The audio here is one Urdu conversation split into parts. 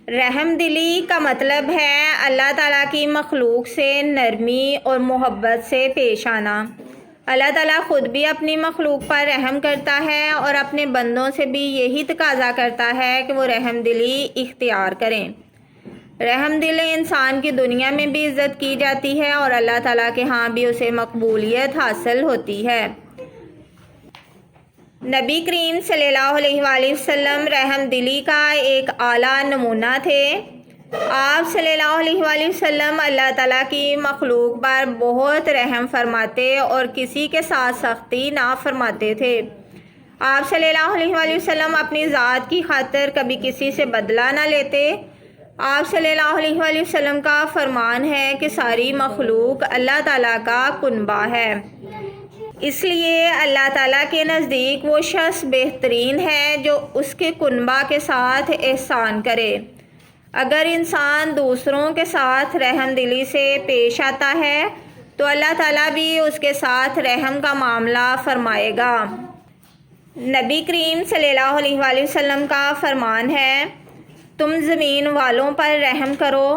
رحم دلی کا مطلب ہے اللہ تعالیٰ کی مخلوق سے نرمی اور محبت سے پیش آنا۔ اللہ تعالیٰ خود بھی اپنی مخلوق پر رحم کرتا ہے اور اپنے بندوں سے بھی یہی تقاضا کرتا ہے کہ وہ رحم دلی اختیار کریں۔ رحم دل انسان کی دنیا میں بھی عزت کی جاتی ہے اور اللہ تعالیٰ کے ہاں بھی اسے مقبولیت حاصل ہوتی ہے۔ نبی کریم صلی اللہ علیہ وآلہ وسلم رحم دلی کا ایک اعلیٰ نمونہ تھے۔ آپ صلی اللہ علیہ وآلہ وسلم اللہ تعالیٰ کی مخلوق پر بہت رحم فرماتے اور کسی کے ساتھ سختی نہ فرماتے تھے۔ آپ صلی اللہ علیہ وآلہ وسلم اپنی ذات کی خاطر کبھی کسی سے بدلہ نہ لیتے۔ آپ صلی اللہ علیہ وآلہ وسلم کا فرمان ہے کہ ساری مخلوق اللہ تعالیٰ کا کنبہ ہے، اس لیے اللہ تعالیٰ کے نزدیک وہ شخص بہترین ہے جو اس کے کنبہ کے ساتھ احسان کرے۔ اگر انسان دوسروں کے ساتھ رحم دلی سے پیش آتا ہے تو اللہ تعالیٰ بھی اس کے ساتھ رحم کا معاملہ فرمائے گا۔ نبی کریم صلی اللہ علیہ وآلہ وسلم کا فرمان ہے، تم زمین والوں پر رحم کرو،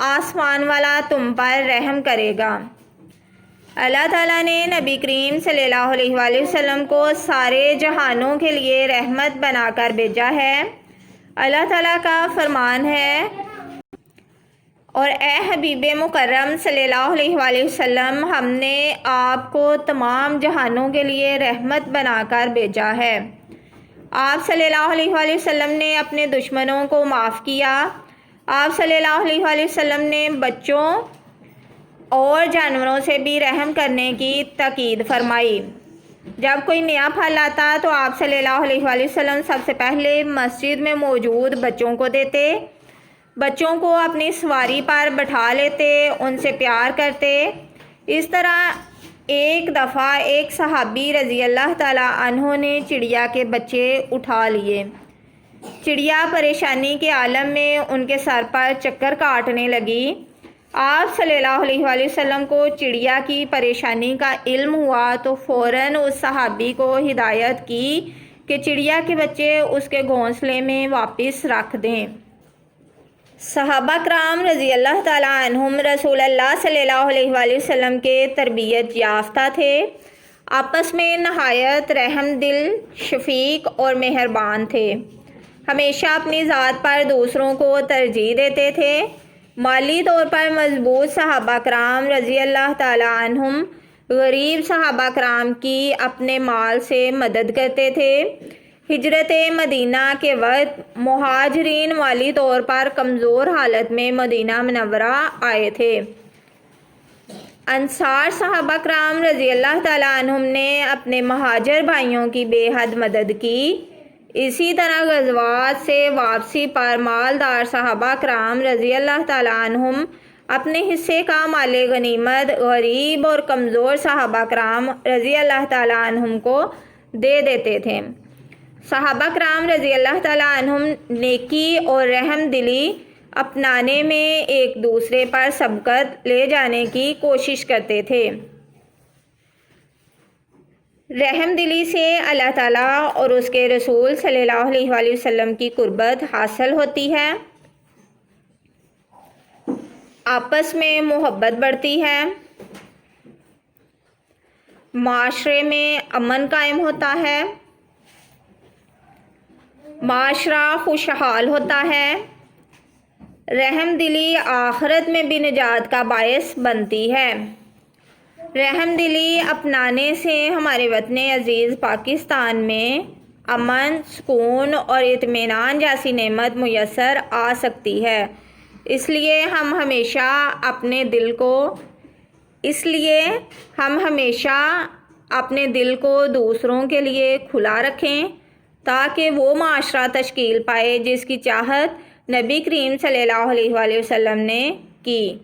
آسمان والا تم پر رحم کرے گا۔ اللہ تعالیٰ نے نبی کریم صلی اللہ علیہ وآلہ وسلم کو سارے جہانوں کے لیے رحمت بنا کر بھیجا ہے۔ اللہ تعالیٰ کا فرمان ہے، اور اے حبیب مکرم صلی اللہ علیہ وآلہ وسلم، ہم نے آپ کو تمام جہانوں کے لیے رحمت بنا کر بھیجا ہے۔ آپ صلی اللہ علیہ وآلہ وسلم نے اپنے دشمنوں کو معاف کیا۔ آپ صلی اللہ علیہ وآلہ وسلم نے بچوں اور جانوروں سے بھی رحم کرنے کی تاکید فرمائی۔ جب کوئی نیا پھل آتا تو آپ صلی اللہ علیہ وآلہ وسلم سب سے پہلے مسجد میں موجود بچوں کو دیتے، بچوں کو اپنی سواری پر بٹھا لیتے، ان سے پیار کرتے۔ اس طرح ایک دفعہ ایک صحابی رضی اللہ تعالیٰ عنہ نے چڑیا کے بچے اٹھا لیے۔ چڑیا پریشانی کے عالم میں ان کے سر پر چکر کاٹنے لگی۔ آپ صلی اللہ علیہ وآلہ وسلم کو چڑیا کی پریشانی کا علم ہوا تو فوراً اس صحابی کو ہدایت کی کہ چڑیا کے بچے اس کے گھونسلے میں واپس رکھ دیں۔ صحابہ کرام رضی اللہ تعالیٰ عنہم رسول اللہ صلی اللہ علیہ وآلہ وسلم کے تربیت یافتہ تھے، آپس میں نہایت رحم دل، شفیق اور مہربان تھے، ہمیشہ اپنی ذات پر دوسروں کو ترجیح دیتے تھے۔ مالی طور پر مضبوط صحابہ کرام رضی اللہ تعالیٰ عنہم غریب صحابہ کرام کی اپنے مال سے مدد کرتے تھے۔ ہجرت مدینہ کے وقت مہاجرین مالی طور پر کمزور حالت میں مدینہ منورہ آئے تھے۔ انصار صحابہ کرام رضی اللہ تعالیٰ عنہم نے اپنے مہاجر بھائیوں کی بے حد مدد کی۔ اسی طرح غزوات سے واپسی پر مالدار صحابہ کرام رضی اللہ تعالیٰ عنہم اپنے حصے کا مال غنیمت غریب اور کمزور صحابہ کرام رضی اللہ تعالیٰ عنہم کو دے دیتے تھے۔ صحابہ کرام رضی اللہ تعالیٰ عنہم نیکی اور رحم دلی اپنانے میں ایک دوسرے پر سبقت لے جانے کی کوشش کرتے تھے۔ رحم دلی سے اللہ تعالیٰ اور اس کے رسول صلی اللہ علیہ وآلہ وسلم کی قربت حاصل ہوتی ہے، آپس میں محبت بڑھتی ہے، معاشرے میں امن قائم ہوتا ہے، معاشرہ خوشحال ہوتا ہے، رحم دلی آخرت میں بھی نجات کا باعث بنتی ہے۔ رحم دلی اپنانے سے ہمارے وطن عزیز پاکستان میں امن، سکون اور اطمینان جیسی نعمت میسر آ سکتی ہے۔ اس لیے ہم ہمیشہ اپنے دل کو دوسروں کے لیے کھلا رکھیں تاکہ وہ معاشرہ تشکیل پائے جس کی چاہت نبی کریم صلی اللہ علیہ وآلہ وسلم نے کی۔